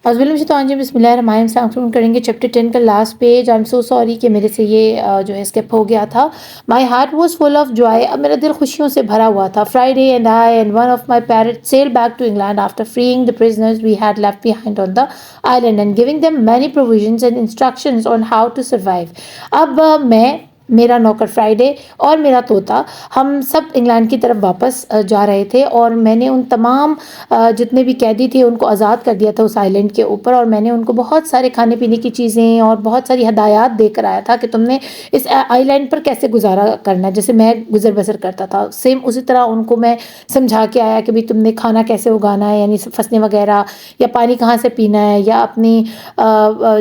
بسم اللہ الرحمن الرحیم کریں گے چیپٹر 10 کا last page. I am so sorry کہ میرے سے یہ جو ہے اسکپ ہو گیا تھا. My heart was full of joy. اب میرا دل خوشیوں سے بھرا ہوا تھا. Friday and I and one of my parents sail back to England after freeing the prisoners we had left behind on the island and giving them many provisions and instructions on how to survive. اب میں, میرا نوکر Friday اور میرا طوطا, ہم سب England کی طرف واپس جا رہے تھے, اور میں نے ان تمام جتنے بھی قیدی تھے ان کو آزاد کر دیا تھا اس آئی لینڈ کے اوپر, اور میں نے ان کو بہت سارے کھانے پینے کی چیزیں اور بہت ساری ہدایات دے کر آیا تھا کہ تم نے اس آئی لینڈ پر کیسے گزارا کرنا ہے, جیسے میں گزر بسر کرتا تھا سیم اسی طرح ان کو میں سمجھا کے آیا کہ بھی تم نے کھانا کیسے اگانا ہے, یعنی فصلیں وغیرہ, یا پانی کہاں سے پینا ہے, یا اپنی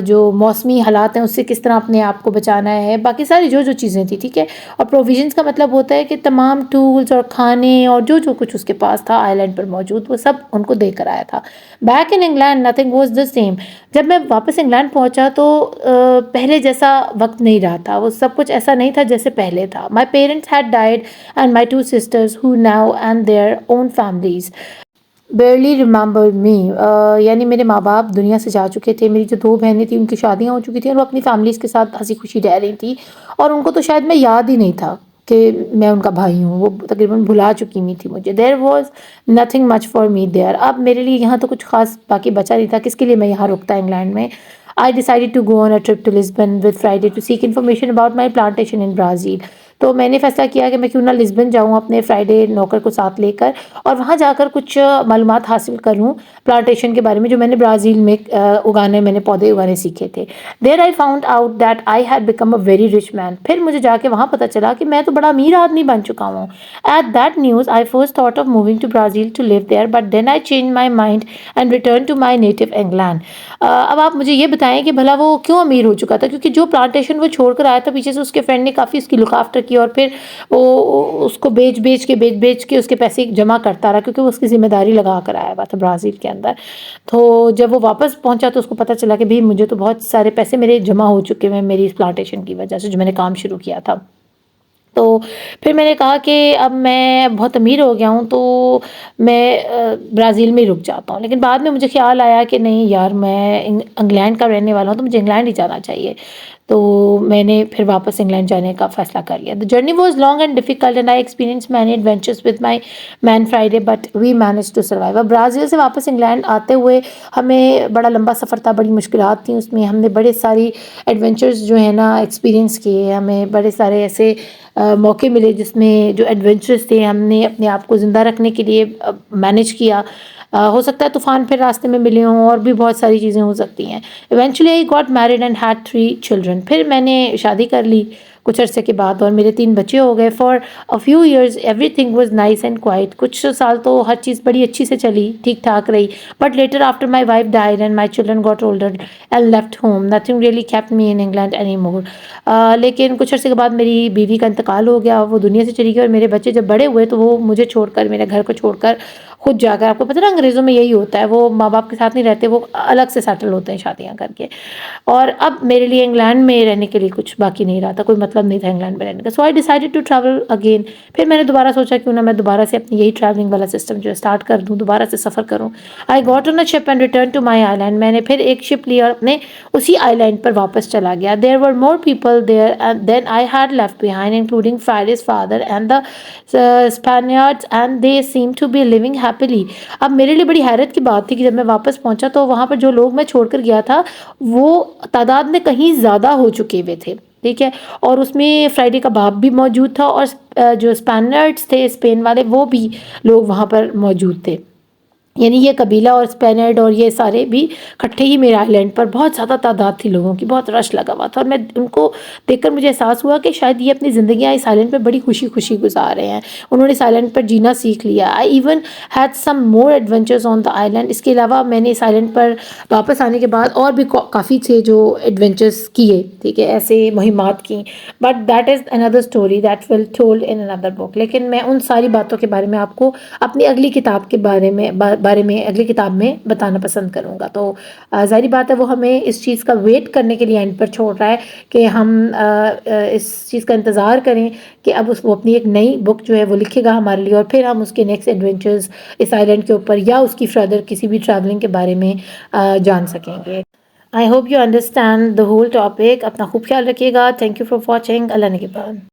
جو موسمی حالات ہیں اس سے کس طرح اپنے آپ کو بچانا ہے, باقی ساری جو چیزیں تھی. ٹھیک ہے. اور پروویژنس کا مطلب ہوتا ہے کہ تمام ٹولز اور کھانے اور جو کچھ اس کے پاس تھا آئی لینڈ پر موجود, وہ سب ان کو دے کر آیا تھا. Back in England nothing was the same. جب میں واپس انگلینڈ پہنچا تو پہلے جیسا وقت نہیں رہا تھا, وہ سب کچھ ایسا نہیں تھا جیسے پہلے تھا. My parents had died and my 2 sisters who now and their own families barely remember me. یعنی میرے ماں باپ دنیا سے جا چکے تھے, میری جو 2 بہنیں تھیں ان کی شادیاں ہو چکی تھیں, اور وہ اپنی فیملیز کے ساتھ ہنسی خوشی رہ رہی تھی, اور ان کو تو شاید میں یاد ہی نہیں تھا کہ میں ان کا بھائی ہوں, وہ تقریباً بھلا چکی ہوئی تھی مجھے. There was nothing much for me there. اب میرے لیے یہاں تو کچھ خاص باقی بچا نہیں تھا, کس کے لیے میں یہاں رکتا انگلینڈ میں. I decided to go on a trip to Lisbon with Friday to seek information about my plantation in Brazil. تو میں نے فیصلہ کیا کہ میں کیوں نہ لسبن جاؤں اپنے فرائیڈے نوکر کو ساتھ لے کر, اور وہاں جا کر کچھ معلومات حاصل کروں پلانٹیشن کے بارے میں جو میں نے برازیل میں میں نے پودے اگانے سیکھے تھے. There I found out that I had become a very rich man. پھر مجھے جا کے وہاں پتہ چلا کہ میں تو بڑا امیر آدمی بن چکا ہوں. At that news I first thought of moving to Brazil to live there, but then I change my mind and return to my native England. اب آپ مجھے یہ بتائیں کہ بھلا وہ کیوں امیر ہو چکا تھا, کیونکہ جو پلانٹیشن وہ چھوڑ کر آیا تھا پیچھے سے اس کے فرینڈ نے کافی اس کی لک آفٹر کی, اور پھر وہ اس کو بیچ کے اس کے پیسے جمع کرتا رہا, کیونکہ وہ اس کی ذمہ داری لگا کر آیا ہوا تھا برازیل کے اندر. تو جب وہ واپس پہنچا تو اس کو پتہ چلا کہ بھئی مجھے تو بہت سارے پیسے میرے جمع ہو چکے ہیں میری اس پلانٹیشن کی وجہ سے جو میں نے کام شروع کیا تھا. تو پھر میں نے کہا کہ اب میں بہت امیر ہو گیا ہوں تو میں برازیل میں ہی رک جاتا ہوں. لیکن بعد میں مجھے خیال آیا کہ نہیں یار, میں انگلینڈ کا رہنے والا ہوں تو مجھے انگلینڈ ہی جانا چاہیے. تو میں نے پھر واپس انگلینڈ جانے کا فیصلہ کر لیا. The journey was long and difficult and I experienced many adventures with my man Friday but we managed to survive. اب برازیل سے واپس انگلینڈ آتے ہوئے ہمیں بڑا لمبا سفر تھا, بڑی مشکلات تھیں اس میں, ہم نے بڑے ساری ایڈونچرز جو ہیں نا ایکسپیرینس کیے, ہمیں بڑے سارے ایسے موقع ملے جس میں جو ایڈونچرز تھے ہم نے اپنے آپ کو زندہ رکھنے کے لیے مینیج کیا. ہو سکتا ہے طوفان پھر راستے میں ملے ہوں, اور بھی بہت ساری چیزیں ہو سکتی ہیں. Eventually I got married and had 3 children. پھر میں نے شادی کر لی کچھ عرصے کے بعد, اور میرے 3 بچے ہو گئے. For a few years every thing was nice and quite. کچھ سال تو ہر چیز بڑی اچھی سے چلی, ٹھیک ٹھاک رہی. But later after my wife died and my children got older and left home nothing really kept me in England any more. لیکن کچھ عرصے کے بعد میری بیوی کا انتقال ہو گیا, وہ دنیا سے چلی گئی, اور میرے بچے جب بڑے ہوئے تو وہ مجھے چھوڑ کر, میرے گھر کو چھوڑ کر خود جا کر, آپ کو پتہ نا انگریزوں میں یہی ہوتا ہے, وہ ماں باپ کے ساتھ نہیں رہتے, وہ الگ سے سیٹل ہوتے ہیں شادیاں کر کے. اور اب میرے لیے انگلینڈ میں رہنے کے لیے کچھ باقی نہیں رہا تھا, کوئی مطلب نہیں تھا انگلینڈ میں رہنے کا. سو آئی ڈیسائیڈیڈ ٹو ٹریول اگین. پھر میں نے دوبارہ سوچا کیوں نہ میں دوبارہ سے اپنی یہی ٹریولنگ والا سسٹم جو ہے اسٹارٹ کر دوں, دوبارہ سے سفر کروں. I got on a ship and return to my island. میں نے پھر ایک شپ لی اور اپنے اسی آئی لینڈ پر واپس چلا گیا. There were more people there than I had left behind including Friday's father and the Spaniards and they seem to be living happily. اب میرے لیے بڑی حیرت کی بات تھی کہ جب میں واپس پہنچا تو وہاں پر جو لوگ میں چھوڑ کر گیا تھا وہ تعداد میں کہیں زیادہ ہو چکے ہوئے تھے. ٹھیک ہے. اور اس میں فرائیڈے کا باپ بھی موجود تھا, اور جو اسپینیارڈس تھے اسپین والے وہ بھی لوگ وہاں پر موجود تھے. یعنی یہ قبیلہ اور اسپینیڈ اور یہ سارے بھی اکٹھے ہی میرے آئی لینڈ پر بہت زیادہ تعداد تھی لوگوں کی, بہت رش لگا ہوا تھا. اور میں ان کو دیکھ کر مجھے احساس ہوا کہ شاید یہ اپنی زندگیاں اس آئی لینڈ پہ بڑی خوشی خوشی گزار رہے ہیں, انہوں نے اس آئی لینڈ پر جینا سیکھ لیا. I even had some more adventures on the آئی لینڈ. اس کے علاوہ میں نے اس آئی لینڈ پر واپس آنے کے بعد اور بھی کافی تھے جو ایڈونچرز کیے, ٹھیک ہے, ایسے مہمات کی. But that is another story that will told in another book. لیکن میں ان ساری باتوں کے بارے میں آپ کو اپنی اگلی کتاب کے بارے میں بارے میں اگلی کتاب میں بتانا پسند کروں گا. تو ظاہری بات ہے وہ ہمیں اس چیز کا ویٹ کرنے کے لیے اینڈ پر چھوڑ رہا ہے کہ ہم اس چیز کا انتظار کریں کہ اب وہ اپنی ایک نئی بک جو ہے وہ لکھے گا ہمارے لیے، اور پھر ہم اس کے نیکسٹ ایڈونچرز اس آئیلینڈ کے اوپر یا اس کی فردر کسی بھی ٹریولنگ کے بارے میں جان سکیں گے. I hope you understand the whole topic. اپنا خوب خیال رکھیے گا. Thank you for watching. اللہ نگہبان.